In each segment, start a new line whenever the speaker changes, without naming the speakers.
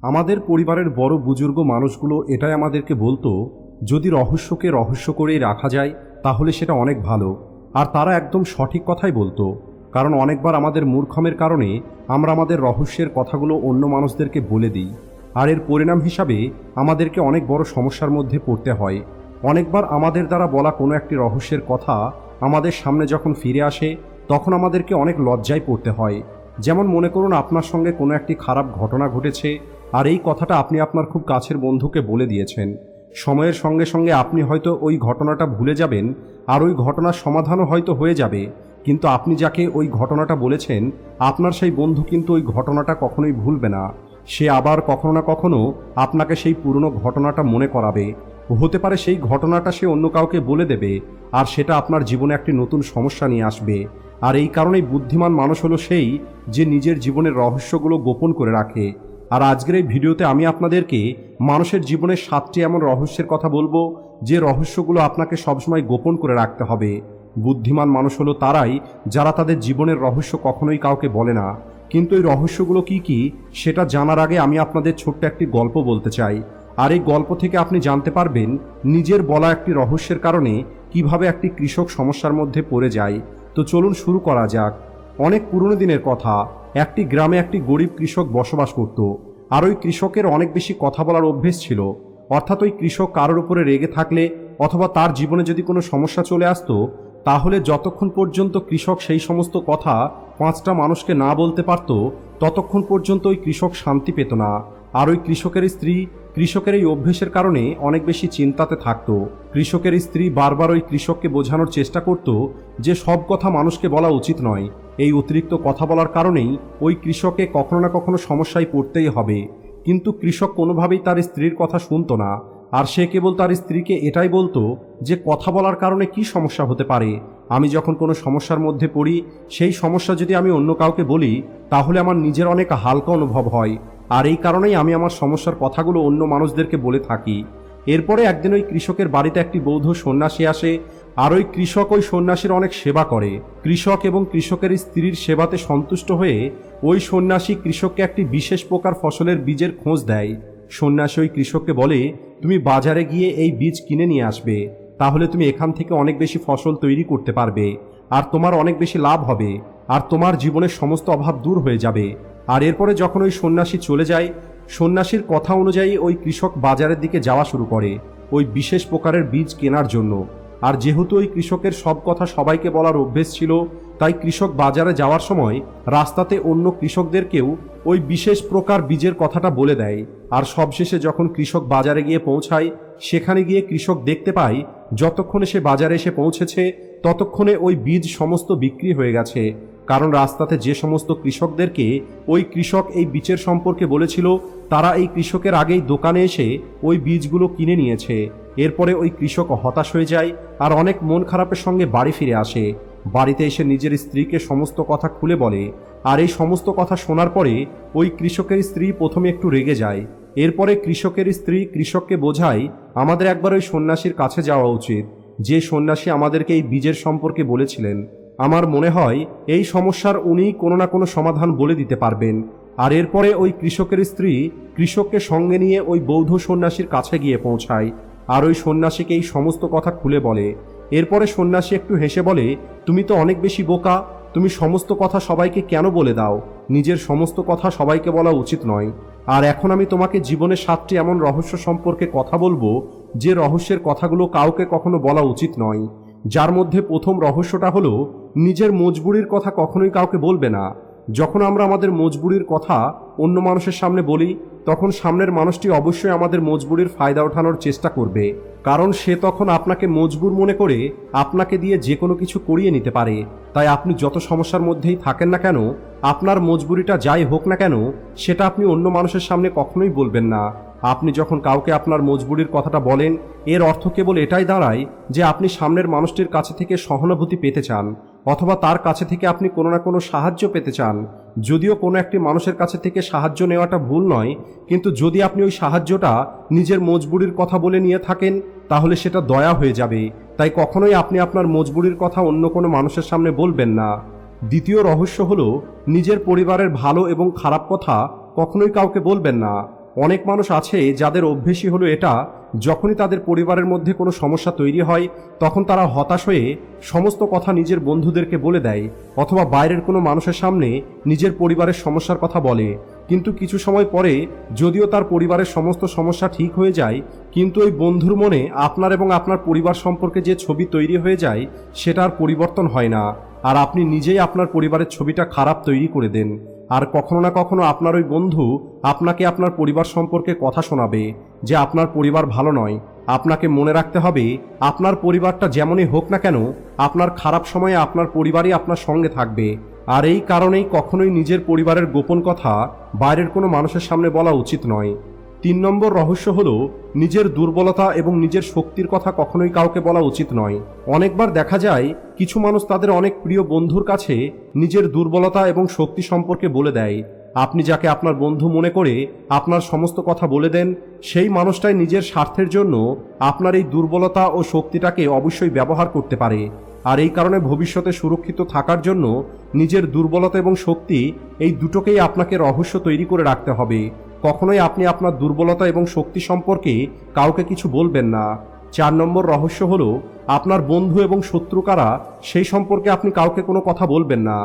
আমাদের পরিবারের বড় বুজুর্গ মানুষগুলো এটাই আমাদেরকে বলতো, যদি রহস্যকে রহস্য করেই রাখা যায় তাহলে সেটা অনেক ভালো। আর তারা একদম সঠিক কথাই বলতো, কারণ অনেকবার আমাদের মূর্খমের কারণে আমরা আমাদের রহস্যের কথাগুলো অন্য মানুষদেরকে বলে দিই, আর এর পরিণাম হিসাবে আমাদেরকে অনেক বড় সমস্যার মধ্যে পড়তে হয়। অনেকবার আমাদের দ্বারা বলা কোনো একটি রহস্যের কথা আমাদের সামনে যখন ফিরে আসে তখন আমাদেরকে অনেক লজ্জায় পড়তে হয়। যেমন মনে করুন, আপনার সঙ্গে কোনো একটি খারাপ ঘটনা ঘটেছে, আর এই কথাটা আপনি আপনার খুব কাছের বন্ধুকে বলে দিয়েছেন। সময়ের সঙ্গে সঙ্গে আপনি হয়তো ওই ঘটনাটা ভুলে যাবেন, আর ওই ঘটনার সমাধানও হয়তো হয়ে যাবে, কিন্তু আপনি যাকে ওই ঘটনাটা বলেছেন আপনার সেই বন্ধু কিন্তু ওই ঘটনাটা কখনোই ভুলবে না। সে আবার কখনো না কখনো আপনাকে সেই পুরনো ঘটনাটা মনে করাবে। হতে পারে সেই ঘটনাটা সে অন্য কাউকে বলে দেবে, আর সেটা আপনার জীবনে একটি নতুন সমস্যা নিয়ে আসবে। আর এই কারণেই বুদ্ধিমান মানুষ হলো সেই যে নিজের জীবনের রহস্যগুলো গোপন করে রাখে। আর আজকের এই ভিডিওতে আমি আপনাদেরকে মানুষের জীবনের 7টি এমন রহস্যের কথা বলবো যে রহস্যগুলো আপনাকে সবসময় গোপন করে রাখতে হবে। বুদ্ধিমান মানুষ হলো তারাই যারা তাদের জীবনের রহস্য কখনোই কাউকে বলে না। কিন্তু এই রহস্যগুলো কি কি সেটা জানার আগে আমি আপনাদের ছোট্ট একটি গল্প বলতে চাই। আর এই গল্প থেকে আপনি জানতে পারবেন নিজের বলা একটি রহস্যের কারণে কিভাবে একটি কৃষক সমস্যার মধ্যে পড়ে যায়। তো চলুন শুরু করা যাক। অনেক পুরনো দিনের কথা, একটি গ্রামে একটি গরিব কৃষক বসবাস করত। আর ওই কৃষকের অনেক বেশি কথা বলার অভ্যেস ছিল। অর্থাৎ ওই কৃষক কারোর উপরে রেগে থাকলে অথবা তার জীবনে যদি কোনো সমস্যা চলে আসতো, তাহলে যতক্ষণ পর্যন্ত কৃষক সেই সমস্ত কথা 5টা মানুষকে না বলতে পারত ততক্ষণ পর্যন্ত ওই কৃষক শান্তি পেত না। আর ওই কৃষকের স্ত্রী কৃষকের এই অভ্যেসের কারণে অনেক বেশি চিন্তাতে থাকত। কৃষকের স্ত্রী বারবার ওই কৃষককে বোঝানোর চেষ্টা করত যে সব কথা মানুষকে বলা উচিত নয়। এই অতিরিক্ত কথা বলার কারণেই ওই কৃষককে কখনো না কখনো সমস্যায় পড়তেই হবে। কিন্তু কৃষক কোনোভাবেই তার স্ত্রীর কথা শুনত না। আর সে কেবল তার স্ত্রীকে এটাই বলতো যে কথা বলার কারণে কি সমস্যা হতে পারে। আমি যখন কোনো সমস্যার মধ্যে পড়ি, সেই সমস্যা যদি আমি অন্য কাউকে বলি তাহলে আমার নিজের অনেক হালকা অনুভব হয়। আর এই কারণেই আমি আমার সমস্যার কথাগুলো অন্য মানুষদেরকে বলে থাকি। এরপরে একদিন ওই কৃষকের বাড়িতে একটি বৌদ্ধ সন্ন্যাসী আসে। আর ওই কৃষক ওই সন্ন্যাসীর অনেক সেবা করে। কৃষক এবং কৃষকের স্ত্রীর সেবাতে সন্তুষ্ট হয়ে ওই সন্ন্যাসী কৃষককে একটি বিশেষ প্রকার ফসলের বীজের খোঁজ দেয়। সন্ন্যাসী ওই কৃষককে বলে, তুমি বাজারে গিয়ে এই বীজ কিনে নিয়ে আসবে, তাহলে তুমি এখান থেকে অনেক বেশি ফসল তৈরি করতে পারবে, আর তোমার অনেক বেশি লাভ হবে, আর তোমার জীবনের সমস্ত অভাব দূর হয়ে যাবে। আর এরপরে যখন ওই সন্ন্যাসী চলে যায়, সন্ন্যাসীর কথা অনুযায়ী ওই কৃষক বাজারের দিকে যাওয়া শুরু করে ওই বিশেষ প্রকারের বীজ কেনার জন্য। আর যেহেতু ওই কৃষকের সব কথা সবাইকে বলার অভ্যেস ছিল, তাই কৃষক বাজারে যাওয়ার সময় রাস্তাতে অন্য কৃষকদেরকেও ওই বিশেষ প্রকার বীজের কথাটা বলে দেয়। আর সবশেষে যখন কৃষক বাজারে গিয়ে পৌঁছায়, সেখানে গিয়ে কৃষক দেখতে পায় যতক্ষণে সে বাজারে এসে পৌঁছেছে ততক্ষণে ওই বীজ সমস্ত বিক্রি হয়ে গেছে। কারণ রাস্তাতে যে সমস্ত কৃষকদেরকে ওই কৃষক এই বীজের সম্পর্কে বলেছিল, তারা এই কৃষকের আগেই দোকানে এসে ওই বীজগুলো কিনে নিয়েছে। এরপরে ওই কৃষক হতাশ হয়ে যায় আর অনেক মন খারাপের সঙ্গে বাড়ি ফিরে আসে। বাড়িতে এসে নিজের স্ত্রীকে সমস্ত কথা খুলে বলে। আর এই সমস্ত কথা শোনার পরে ওই কৃষকের স্ত্রী প্রথমে একটু রেগে যায়। এরপরে কৃষকের স্ত্রী কৃষককে বোঝায়, আমাদের একবার ওই সন্ন্যাসীর কাছে যাওয়া উচিত, যে সন্ন্যাসী আমাদেরকে এই বীজের সম্পর্কে বলেছিলেন। আমার মনে হয় এই সমস্যার উনি কোনো না কোনো সমাধান বলে দিতে পারবেন। আর এরপরে ওই কৃষকের স্ত্রী কৃষককে সঙ্গে নিয়ে ওই বৌদ্ধ সন্ন্যাসীর কাছে গিয়ে পৌঁছায় আর ওই সন্ন্যাসীকে এই সমস্ত কথা খুলে বলে। এরপরে সন্ন্যাসী একটু হেসে বলে, তুমি তো অনেক বেশি বোকা, তুমি সমস্ত কথা সবাইকে কেন বলে দাও? নিজের সমস্ত কথা সবাইকে বলা উচিত নয়। আর এখন আমি তোমাকে জীবনের 7টি এমন রহস্য সম্পর্কে কথা বলবো যে রহস্যের কথাগুলো কাউকে কখনো বলা উচিত নয়। যার মধ্যে প্রথম রহস্যটা হলো, নিজের মজবুরির কথা কখনোই কাউকে বলবে না। যখন আমরা আমাদের মজবুরির কথা অন্য মানুষের সামনে বলি, তখন সামনের মানুষটি অবশ্যই আমাদের মজবুরির ফায়দা ওঠানোর চেষ্টা করবে, কারণ সে তখন আপনাকে মজবুর মনে করে আপনাকে দিয়ে যে কোনো কিছু করিয়ে নিতে পারে। তাই আপনি যত সমস্যার মধ্যেই থাকেন না কেন, আপনার মজবুরিটা যাই হোক না কেন, সেটা আপনি অন্য মানুষের সামনে কখনোই বলবেন না। আপনি যখন কাউকে আপনার মজবুরির কথাটা বলেন, এর অর্থ কেবল এটাই দাঁড়ায় যে আপনি সামনের মানুষটির কাছে থেকে সহানুভূতি পেতে চান, অথবা তার কাছে থেকে আপনি কোনো না কোনো সাহায্য পেতে চান। যদিও কোনো একটি মানুষের কাছে থেকে সাহায্য নেওয়াটা ভুল নয়, কিন্তু যদি আপনি ওই সাহায্যটা নিজের মজবুরির কথা বলে নিয়ে থাকেন তাহলে সেটা দয়া হয়ে যাবে। তাই কখনোই আপনি আপনার মজবুরির কথা অন্য কোনো মানুষের সামনে বলবেন না। দ্বিতীয় রহস্য হলো, নিজের পরিবারের ভালো এবং খারাপ কথা কখনোই কাউকে বলবেন না। অনেক মানুষ আছে যাদের অভ্যেসই হলো এটা, যখনই তাদের পরিবারের মধ্যে কোনো সমস্যা তৈরি হয় তখন তারা হতাশ হয়ে সমস্ত কথা নিজের বন্ধুদেরকে বলে দেয়, অথবা বাইরের কোনো মানুষের সামনে নিজের পরিবারের সমস্যার কথা বলে। কিন্তু কিছু সময় পরে যদিও তার পরিবারের সমস্ত সমস্যা ঠিক হয়ে যায়, কিন্তু ওই বন্ধুর মনে আপনার এবং আপনার পরিবার সম্পর্কে যে ছবি তৈরি হয়ে যায় সেটা আর পরিবর্তন হয় না, আর আপনি নিজেই আপনার পরিবারের ছবিটা খারাপ তৈরি করে দেন। আর কখনো না কখনো আপনার ওই বন্ধু আপনাকে আপনার পরিবার সম্পর্কে কথা শোনাবে যে আপনার পরিবার ভালো নয়। আপনাকে মনে রাখতে হবে, আপনার পরিবারটা যেমনই হোক না কেন, আপনার খারাপ সময়ে আপনার পরিবারই আপনার সঙ্গে থাকবে। আর এই কারণেই কখনোই নিজের পরিবারের গোপন কথা বাইরের কোনো মানুষের সামনে বলা উচিত নয়। 3 নম্বর রহস্য হলো, নিজের দুর্বলতা এবং নিজের শক্তির কথা কখনোই কাউকে বলা উচিত নয়। অনেকবার দেখা যায় কিছু মানুষ তাদের অনেক প্রিয় বন্ধুর কাছে নিজের দুর্বলতা এবং শক্তি সম্পর্কে বলে দেয়। আপনি যাকে আপনার বন্ধু মনে করে আপনার সমস্ত কথা বলে দেন, সেই মানুষটাই নিজের স্বার্থের জন্য আপনার এই দুর্বলতা ও শক্তিটাকে অবশ্যই ব্যবহার করতে পারে। আর এই কারণে ভবিষ্যতে সুরক্ষিত থাকার জন্য নিজের দুর্বলতা এবং শক্তি এই দুটোকেই আপনাকে রহস্য তৈরি করে রাখতে হবে। কখনোই আপনি আপনার দুর্বলতা এবং শক্তি সম্পর্কে কাউকে কিছু বলবেন না। 4 নম্বর রহস্য হলো, আপনার বন্ধু এবং শত্রু কারা সেই সম্পর্কে আপনি কাউকে কোনো কথা বলবেন না।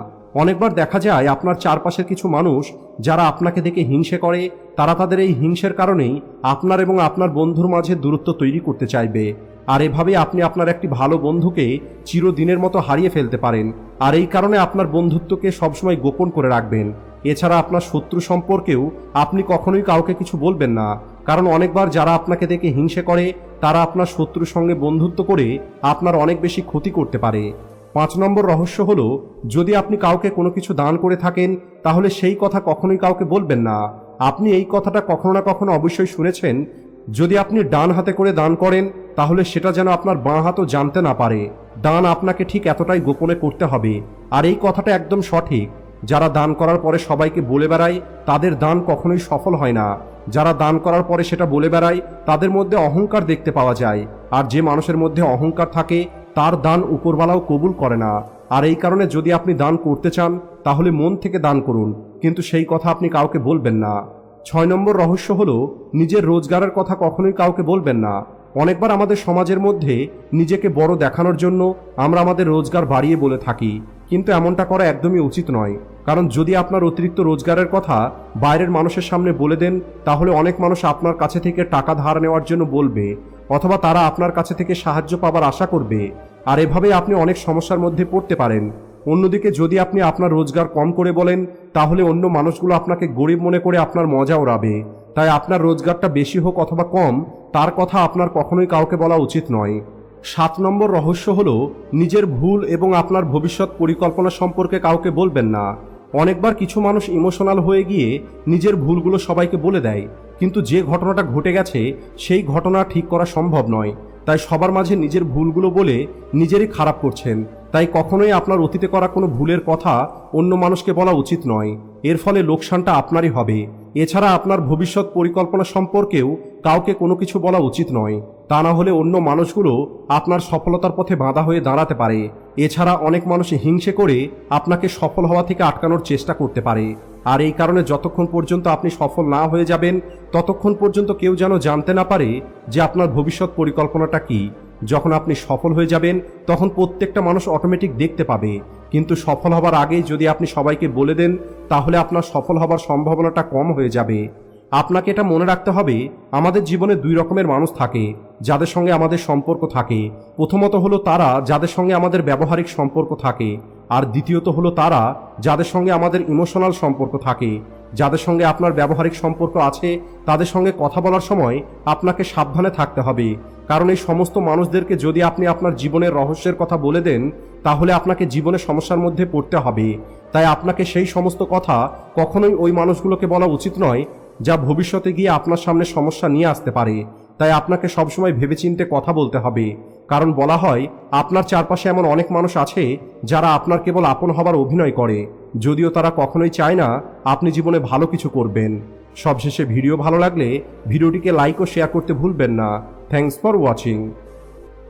অনেকবার দেখা যায় আপনার চারপাশের কিছু মানুষ যারা আপনাকে দেখে হিংসে করে, তারা তাদের এই হিংসের কারণেই আপনার এবং আপনার বন্ধুর মাঝে দূরত্ব তৈরি করতে চাইবে। আর এভাবে আপনি আপনার একটি ভালো বন্ধুকে চিরদিনের মতো হারিয়ে ফেলতে পারেন। আর এই কারণে আপনার বন্ধুত্বকে সবসময় গোপন করে রাখবেন। এছাড়া আপনার শত্রু সম্পর্কেও আপনি কখনোই কাউকে কিছু বলবেন না, কারণ অনেকবার যারা আপনাকে দেখে হিংসে করে তারা আপনার শত্রুর সঙ্গে বন্ধুত্ব করে আপনার অনেক বেশি ক্ষতি করতে পারে। 5 নম্বর রহস্য হলো, যদি আপনি কাউকে কোনো কিছু দান করে থাকেন তাহলে সেই কথা কখনোই কাউকে বলবেন না। আপনি এই কথাটা কখনো না কখনো অবশ্যই শুনেছেন, যদি আপনি ডান হাতে করে দান করেন তাহলে সেটা যেন আপনার বাঁ হাতও জানতে না পারে। দান আপনাকে ঠিক এতটাই গোপনে করতে হবে। আর এই কথাটা একদম সঠিক। যারা দান করার পরে সবাইকে বলে বেড়ায় তাদের দান কখনোই সফল হয় না। যারা দান করার পরে সেটা বলে বেড়ায় তাদের মধ্যে অহংকার দেখতে পাওয়া যায়। আর যে মানুষের মধ্যে অহংকার থাকে তার দান উপরওয়ালাও কবুল করে না। আর এই কারণে যদি আপনি দান করতে চান তাহলে মন থেকে দান করুন, কিন্তু সেই কথা আপনি কাউকে বলবেন না। 6 নম্বর রহস্য হলো, নিজের রোজগারের কথা কখনোই কাউকে বলবেন না। অনেকবার আমাদের সমাজের মধ্যে নিজেকে বড় দেখানোর জন্য আমরা আমাদের রোজগার বাড়িয়ে বলে থাকি, কিন্তু এমনটা করা একদমই উচিত নয়। কারণ যদি আপনার অতিরিক্ত রোজগারের কথা বাইরের মানুষের সামনে বলে দেন তাহলে অনেক মানুষ আপনার কাছে থেকে টাকা ধার নেওয়ার জন্য বলবে, অথবা তারা আপনার কাছে থেকে সাহায্য পাবার আশা করবে। আর এভাবে আপনি অনেক সমস্যার মধ্যে পড়তে পারেন। অন্যদিকে যদি আপনি আপনার রোজগার কম করে বলেন তাহলে অন্য মানুষগুলো আপনাকে গরিব মনে করে আপনার মজা ওড়াবে। তাই আপনার রোজগারটা বেশি হোক অথবা কম, তার কথা আপনার কখনোই কাউকে বলা উচিত নয়। 7 নম্বর রহস্য হলো, নিজের ভুল এবং আপনার ভবিষ্যৎ পরিকল্পনা সম্পর্কে কাউকে বলবেন না। অনেকবার কিছু মানুষ ইমোশনাল হয়ে গিয়ে নিজের ভুলগুলো সবাইকে বলে দেয়, কিন্তু যে ঘটনাটা ঘটে গেছে সেই ঘটনা ঠিক করা সম্ভব নয়। তাই সবার মাঝে নিজের ভুলগুলো বলে নিজেরই খারাপ করছেন। তাই কখনোই আপনার অতীতে করা কোনো ভুলের কথা অন্য মানুষকে বলা উচিত নয়। এর ফলে লোকসানটা আপনারই হবে। এছাড়া আপনার ভবিষ্যৎ পরিকল্পনা সম্পর্কেও কাউকে কোনো কিছু বলা উচিত নয়, তা না হলে অন্য মানুষগুলো আপনার সফলতার পথে বাধা হয়ে দাঁড়াতে পারে। এছাড়া অনেক মানুষ হিংসে করে আপনাকে সফল হওয়া থেকে আটকানোর চেষ্টা করতে পারে। আর এই কারণে যতক্ষণ পর্যন্ত আপনি সফল না হয়ে যাবেন ততক্ষণ পর্যন্ত কেউ যেন জানতে না পারে যে আপনার ভবিষ্যৎ পরিকল্পনাটা কি। যখন আপনি সফল হয়ে যাবেন তখন প্রত্যেকটা মানুষ অটোমেটিক দেখতে পাবে, কিন্তু সফল হবার আগেই যদি আপনি সবাইকে বলে দেন তাহলে আপনার সফল হবার সম্ভাবনাটা কম হয়ে যাবে। আপনাকে এটা মনে রাখতে হবে, আমাদের জীবনে 2 রকমের মানুষ থাকে যাদের সঙ্গে আমাদের সম্পর্ক থাকে। প্রথমত হলো তারা যাদের সঙ্গে আমাদের ব্যবহারিক সম্পর্ক থাকে, আর দ্বিতীয়ত হলো তারা যাদের সঙ্গে আমাদের ইমোশনাল সম্পর্ক থাকে। যাদের সঙ্গে আপনার ব্যবহারিক সম্পর্ক আছে তাদের সঙ্গে কথা বলার সময় আপনাকে সাবধানে থাকতে হবে, কারণ এই সমস্ত মানুষদেরকে যদি আপনি আপনার জীবনের রহস্যের কথা বলে দেন তাহলে আপনাকে জীবনে সমস্যার মধ্যে পড়তে হবে। তাই আপনাকে সেই সমস্ত কথা কখনোই ওই মানুষগুলোকে বলা উচিত নয় যা ভবিষ্যতে গিয়ে আপনার সামনে সমস্যা নিয়ে আসতে পারে। তাই আপনাকে সবসময় ভেবেচিন্তে কথা বলতে হবে, কারণ বলা হয় আপনার চারপাশে এমন অনেক মানুষ আছে যারা আপনার কেবল আপন হবার অভিনয় করে, যদিও তারা কখনোই চায় না আপনি জীবনে ভালো কিছু করবেন। সবশেষে ভিডিও ভালো লাগলে ভিডিওটিকে লাইক ও শেয়ার করতে ভুলবেন না। Thanks for watching.